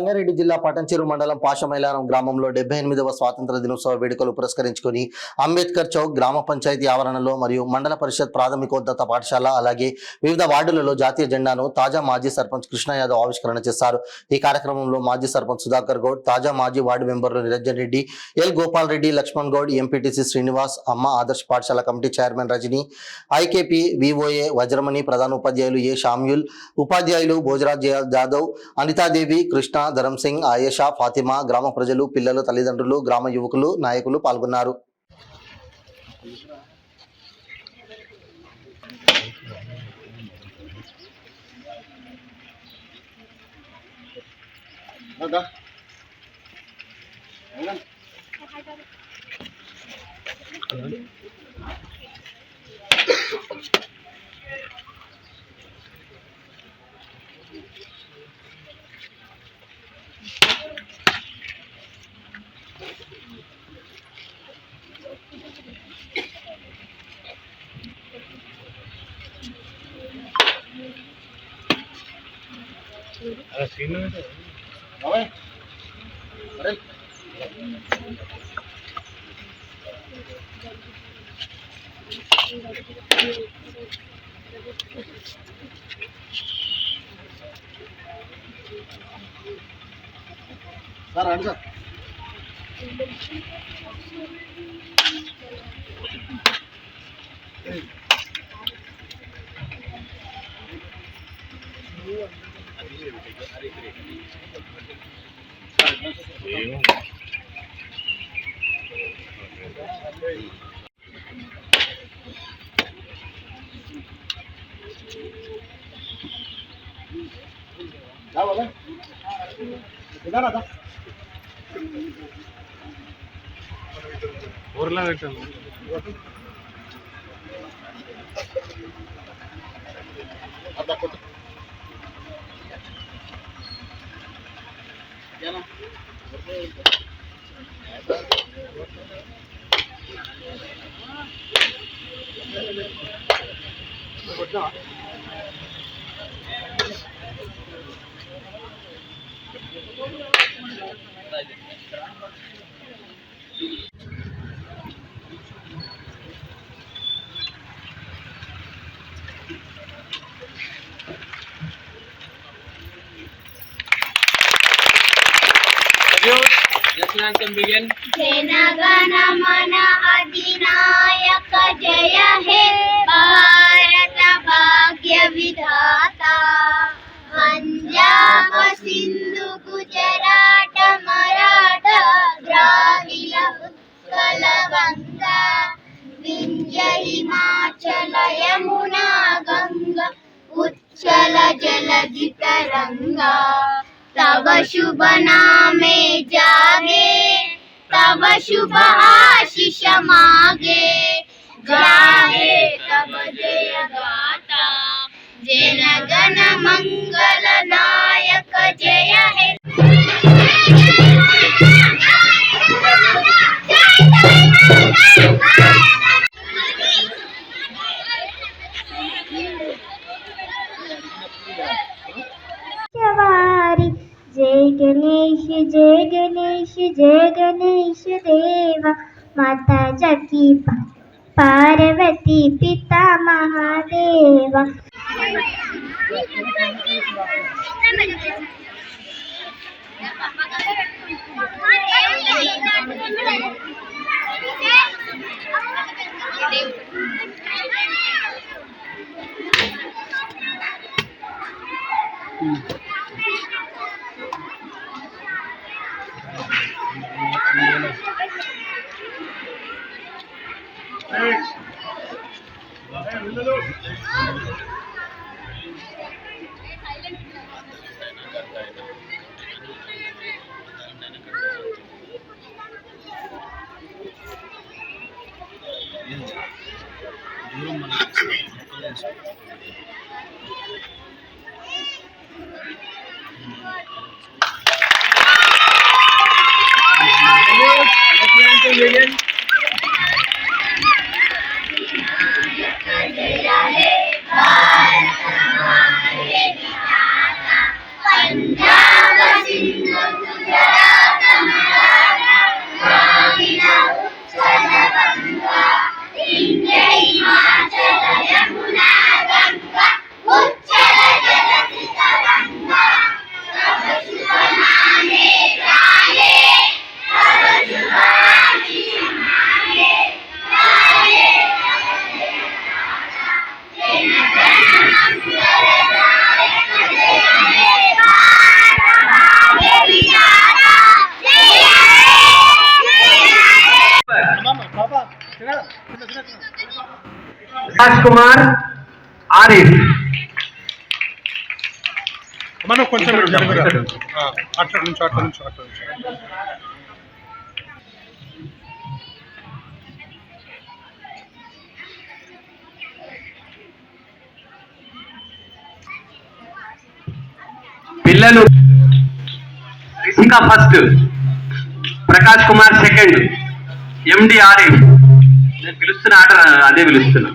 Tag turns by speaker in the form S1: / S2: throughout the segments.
S1: సంగారెడ్డి జిల్లా పటంచెరు మండలం పాషమైలారం గ్రామంలో 78వ స్వాతంత్ర దినోత్సవ వేడుకలు పురస్కరించుకొని అంబేద్కర్ చౌక్ గ్రామ పంచాయతీ ఆవరణలో మరియు మండల పరిషత్ ప్రాథమికోన్నత పాఠశాల అలాగే వివిధ వార్డులలో జాతీయ జెండాను తాజా మాజీ సర్పంచ్ కృష్ణ యాదవ్ ఆవిష్కరణ చేశారు. ఈ కార్యక్రమంలో మాజీ సర్పంచ్ సుధాకర్ గౌడ్, తాజా మాజీ వార్డు మెంబర్లు నిరంజన్ రెడ్డి, ఎల్ గోపాల్ రెడ్డి, లక్ష్మణ్ గౌడ్, ఎంపీటీసీ శ్రీనివాస్, అమ్మ ఆదర్శ పాఠశాల committee chairman Rajani, IKP VOA Vajramani, ప్రధాన ఉపాధ్యాయులు ఏ షామ్యుల్, ఉపాధ్యాయులు భోజరాజ్ జాదవ్, అనితాదేవి, కృష్ణ, ధరం సింగ్, ఆయేషా, ఫాతిమా, గ్రామ ప్రజలు, పిల్లలు, తల్లిదండ్రులు, గ్రామ యువకులు, నాయకులు పాల్గొన్నారు.
S2: जनगणमन अधिनायक जय हे भारत भाग्य विधाता पंजाब सिंधु गुजरात मराठा द्राविड़ उत्कल गंगा विंध्य हिमाचल यमुना गंगा उच्चल जलधि तरंगा तब शुभ नामे जागे तब शुभ आशीष मागे गाहे तब जय गाता जन गण मंगल नायक जय हे जय गणेश जय गणेश जय गणेश देवा माता जकी पार्वती पिता महादेवा पंजाब सिंधु
S3: రాజ్కుమార్ ఆరిఫ్.
S4: మనం కొంచెం అట్లా నుంచి
S3: పిల్లలు Rishika first, Prakash Kumar second, MD Arif. నేను పిలుస్తున్న ఆర్డర్ అదే పిలుస్తున్నా.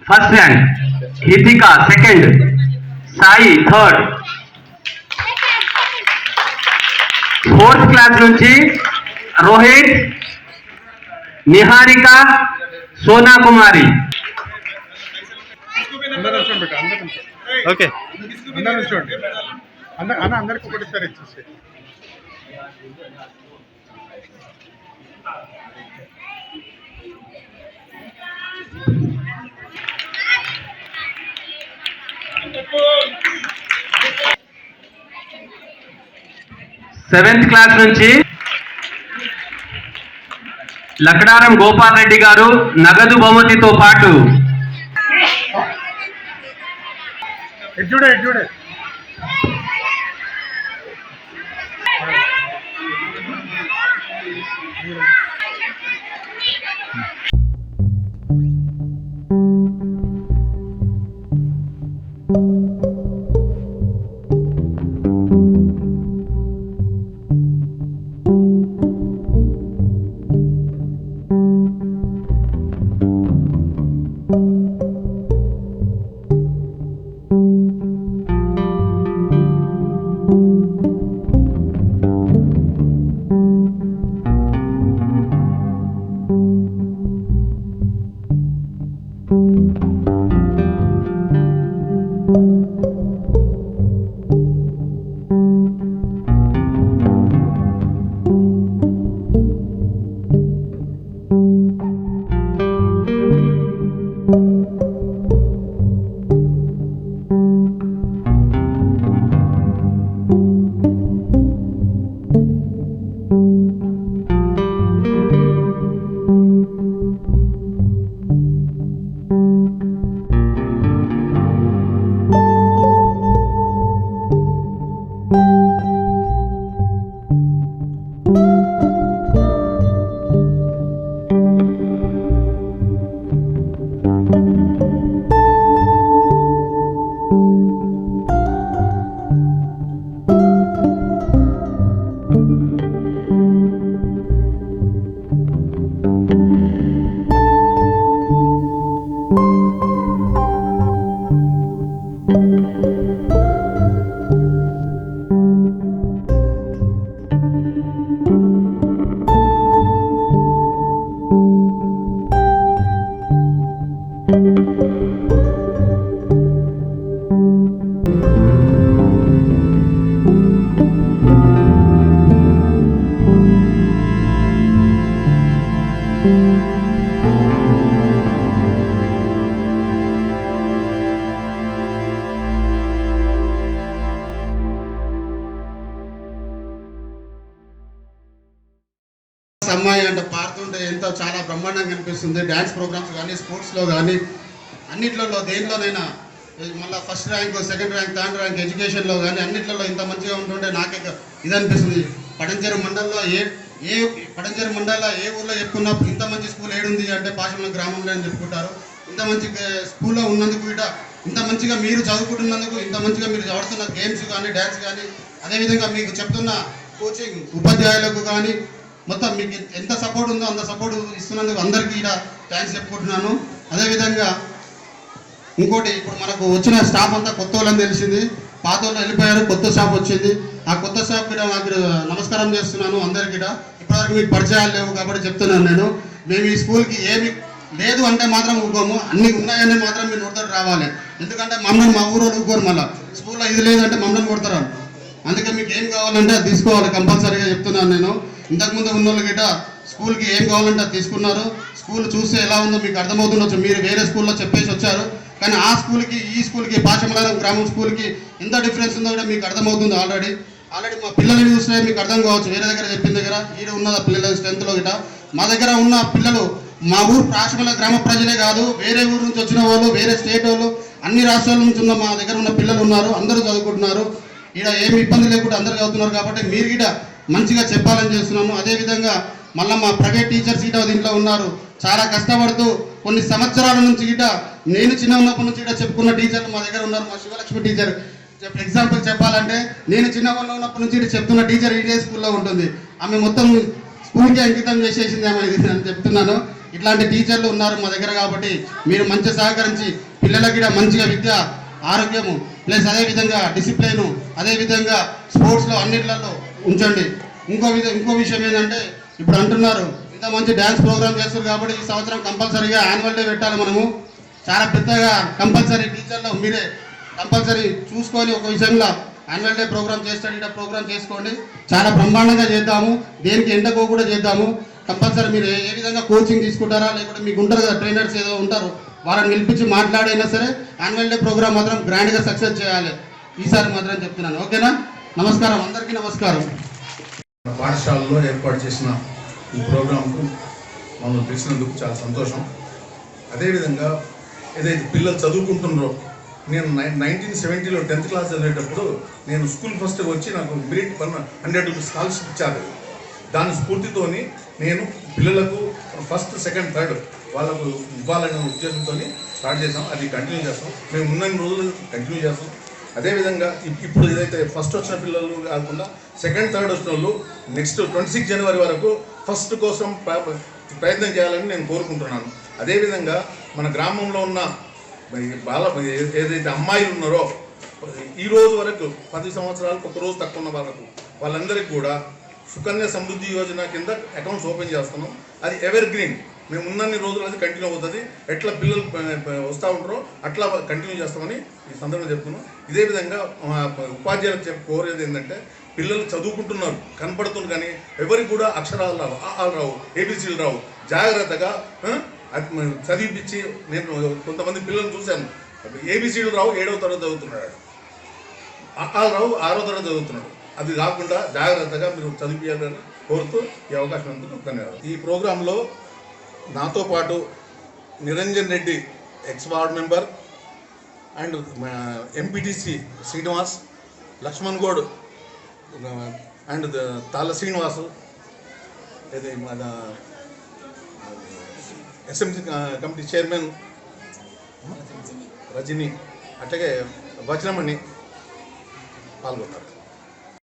S3: First rank Hitika second, Sai third. Fourth class నుంచి రోహిత్, నిహారిక, సోనా కుమారి.
S4: ఓకే అందరూ నుంచోండి. అందరికి ఒకటిసారి ఇచ్చేసి
S3: సెవెంత్ క్లాస్ నుంచి లకడారం గోపాల్ రెడ్డి గారు నగదు బహుమతితో పాటు
S4: చూడే
S5: అమ్మాయి అంటే పాడుతుంటే ఎంతో చాలా బ్రహ్మాండంగా కనిపిస్తుంది. డ్యాన్స్ ప్రోగ్రామ్స్ కానీ స్పోర్ట్స్లో కానీ అన్నిట్లలో దేంట్లోనైనా మళ్ళీ first rank, second rank, third rank, ఎడ్యుకేషన్లో కానీ అన్నిట్లలో ఇంత మంచిగా ఉంటుంటే నాకే ఇది అనిపిస్తుంది. పటంచెరు మండలంలో పటంచెరు మండలంలో ఏ ఊర్లో చెప్పుకున్నా ఇంత మంచి స్కూల్ ఏడుంది అంటే పాషమల గ్రామంలో అని చెప్పుకుంటారు. ఇంత మంచి స్కూల్లో ఉన్నందుకు ఇట ఇంత మంచిగా మీరు చదువుకుంటున్నందుకు, ఇంత మంచిగా మీరు ఆడుతున్న గేమ్స్ కానీ డ్యాన్స్ కానీ, అదేవిధంగా మీకు చెప్తున్న కోచింగ్ ఉపాధ్యాయులకు కానీ మొత్తం మీకు ఎంత సపోర్ట్ ఉందో అంత సపోర్ట్ ఇస్తున్నందుకు అందరికీ ఇలా థ్యాంక్స్ చెప్పుకుంటున్నాను. అదేవిధంగా ఇంకోటి, ఇప్పుడు మనకు వచ్చిన స్టాఫ్ అంతా కొత్త వాళ్ళని తెలిసింది, పాత వాళ్ళు వెళ్ళిపోయారు, కొత్త స్టాఫ్ వచ్చింది. ఆ కొత్త స్టాఫ్ కూడా నాకు నమస్కారం చేస్తున్నాను అందరికీ. ఇప్పటివరకు మీకు పరిచయాలు లేవు కాబట్టి చెప్తున్నాను నేను. మేము ఈ స్కూల్కి ఏమి లేదు అంటే మాత్రం ఊకోము, అన్ని ఉన్నాయని మాత్రం మీరు నోటితో రావాలి. ఎందుకంటే మమ్మల్ని మా ఊరు ఊరుకోరు, మళ్ళీ స్కూల్లో ఇది లేదంటే మమ్మల్ని కొడతారు. అందుకే మీకు ఏం కావాలంటే అది తీసుకోవాలి, కంపల్సరీగా చెప్తున్నాను నేను. ఇంతకుముందు ఉన్న వాళ్ళు గిట్ట స్కూల్కి ఏం కావాలంటే అది తీసుకున్నారు. స్కూల్ చూస్తే ఎలా ఉందో మీకు అర్థమవుతుండొచ్చు. మీరు వేరే స్కూల్లో చెప్పేసి వచ్చారు, కానీ ఆ స్కూల్కి ఈ స్కూల్కి పాషమల గ్రామం స్కూల్కి ఎంత డిఫరెన్స్ ఉందో కూడా మీకు అర్థమవుతుంది ఆల్రెడీ. ఆల్రెడీ మా పిల్లల్ని చూస్తే మీకు అర్థం కావచ్చు, వేరే దగ్గర చెప్పిన దగ్గర ఈడ ఉన్న పిల్లల స్ట్రెంత్లో గిట మా దగ్గర ఉన్న పిల్లలు మా ఊరు ప్రాశమల గ్రామ ప్రజలే కాదు, వేరే ఊరు నుంచి వచ్చిన వాళ్ళు, వేరే స్టేట్ వాళ్ళు, అన్ని రాష్ట్రాల నుంచి ఉన్న మా దగ్గర ఉన్న పిల్లలు ఉన్నారు. అందరూ చదువుకుంటున్నారు. ఇక్కడ ఏమి ఇబ్బంది లేకుండా అందరూ చదువుతున్నారు. కాబట్టి మీరు గిట మంచిగా చెప్పాలని చేస్తున్నాము. అదేవిధంగా మళ్ళీ మా ప్రైవేట్ టీచర్స్ గిట దీంట్లో ఉన్నారు. చాలా కష్టపడుతూ కొన్ని సంవత్సరాల నుంచి గిట నేను చిన్న ఉన్నప్పటి నుంచి గిట చెప్పుకున్న టీచర్లు మా దగ్గర ఉన్నారు. మా శివలక్ష్మి టీచర్ ఎగ్జాంపుల్ చెప్పాలంటే, నేను చిన్నవాళ్ళు ఉన్నప్పటి నుంచి ఇటు చెప్తున్న టీచర్ ఇదే స్కూల్లో ఉంటుంది. ఆమె మొత్తం స్కూల్కి అంకితం చేసేసింది ఆమె, ఇది అని చెప్తున్నాను. ఇట్లాంటి టీచర్లు ఉన్నారు మా దగ్గర. కాబట్టి మీరు మంచి సహకరించి పిల్లలకి మంచిగా విద్య, ఆరోగ్యము ప్లస్ అదేవిధంగా డిసిప్లైను, అదేవిధంగా స్పోర్ట్స్లో అన్నిట్లలో ఉంచండి. ఇంకో విషయం ఏంటంటే, ఇప్పుడు అంటున్నారు ఇంత మంచి డ్యాన్స్ ప్రోగ్రామ్ చేస్తారు కాబట్టి ఈ సంవత్సరం కంపల్సరీగా యాన్యువల్ డే పెట్టాలి. మనము చాలా పెద్దగా కంపల్సరీ టీచర్లు మీరే కంపల్సరీ చూసుకొని ఒక విషయంలో యాన్యువల్ డే ప్రోగ్రామ్ చేస్తాడు. ఇక్కడ ప్రోగ్రామ్ చేసుకోండి, చాలా బ్రహ్మాండంగా చేద్దాము. దేనికి ఎండకో కూడా చేద్దాము. కంపల్సరీ మీరు ఏ విధంగా కోచింగ్ తీసుకుంటారా, లేకుంటే మీకు ఉంటారు కదా ట్రైనర్స్ ఏదో ఉంటారు, వాళ్ళని పిలిపించి మాట్లాడైనా సరే యాన్యువల్ డే ప్రోగ్రామ్ మాత్రం గ్రాండ్గా సక్సెస్ చేయాలి ఈసారి మాత్రం చెప్తున్నాను. ఓకేనా? నమస్కారం, అందరికీ నమస్కారం.
S6: పాఠశాలలో ఏర్పాటు చేసిన ఈ ప్రోగ్రాంకు మమ్మల్ని పిలిచినందుకు చాలా సంతోషం. అదేవిధంగా ఏదైతే పిల్లలు చదువుకుంటున్నారో, నేను 1970లో 10th క్లాస్ చదివేటప్పుడు నేను స్కూల్ ఫస్ట్ వచ్చి నాకు మెరిట్ 100 రూపీస్ స్కాలర్షిప్ ఇచ్చారు. దాని స్ఫూర్తితోని నేను పిల్లలకు ఫస్ట్, సెకండ్, థర్డ్ వాళ్ళకు ఇవ్వాలనే ఉద్దేశంతో స్టార్ట్ చేసాం. అది కంటిన్యూ చేస్తాం. మేము ఉన్న రోజులు కంటిన్యూ చేస్తాం. అదేవిధంగా ఇప్పుడు ఏదైతే ఫస్ట్ వచ్చిన పిల్లలు కాకుండా సెకండ్, థర్డ్ వచ్చిన వాళ్ళు నెక్స్ట్ 26 జనవరి వరకు ఫస్ట్ కోసం ప్రయత్నం చేయాలని నేను కోరుకుంటున్నాను. అదేవిధంగా మన గ్రామంలో ఉన్న ఏదైతే అమ్మాయిలు ఉన్నారో ఈ రోజు వరకు 10 సంవత్సరాలకు ఒక రోజు తక్కువ ఉన్న వాళ్ళందరికీ కూడా సుకన్య సమృద్ధి యోజన కింద అకౌంట్స్ ఓపెన్ చేస్తున్నాం. అది ఎవర్ గ్రీన్, మేము ఉన్నన్ని రోజులు అది కంటిన్యూ అవుతుంది. ఎట్లా పిల్లలు వస్తూ ఉంటారో అట్లా కంటిన్యూ చేస్తామని ఈ సందర్భంగా చెప్తున్నాం. ఇదే విధంగా ఉపాధ్యాయులకు కోరేది ఏంటంటే, పిల్లలు చదువుకుంటున్నారు కనపడుతుంది కానీ ఎవరికి కూడా అక్షరాలు రావు, ఆలు రావు, ఏబిసిలు రావు. జాగ్రత్తగా చదివిపించి, నేను కొంతమంది పిల్లల్ని చూశాను, ఏబిసిలు రావు, 7వ తరగతి చదువుతున్నాడు, ఆలు రావు, 6వ తరగతి చదువుతున్నాడు. అది కాకుండా జాగ్రత్తగా మీరు చదివించాలని కోరుతూ ఈ అవకాశం ఎందుకు ధన్యవాదాలు. ఈ ప్రోగ్రాంలో నాతో పాటు Niranjan Reddy ex ward member and MPTC Srinivas, Lakshman Goud and Talla Srinivasu, ఇది మన ఎస్ఎంసీ కమిటీ చైర్మన్ రజని, అట్లాగే వజ్రమణి పాల్గొన్నారు.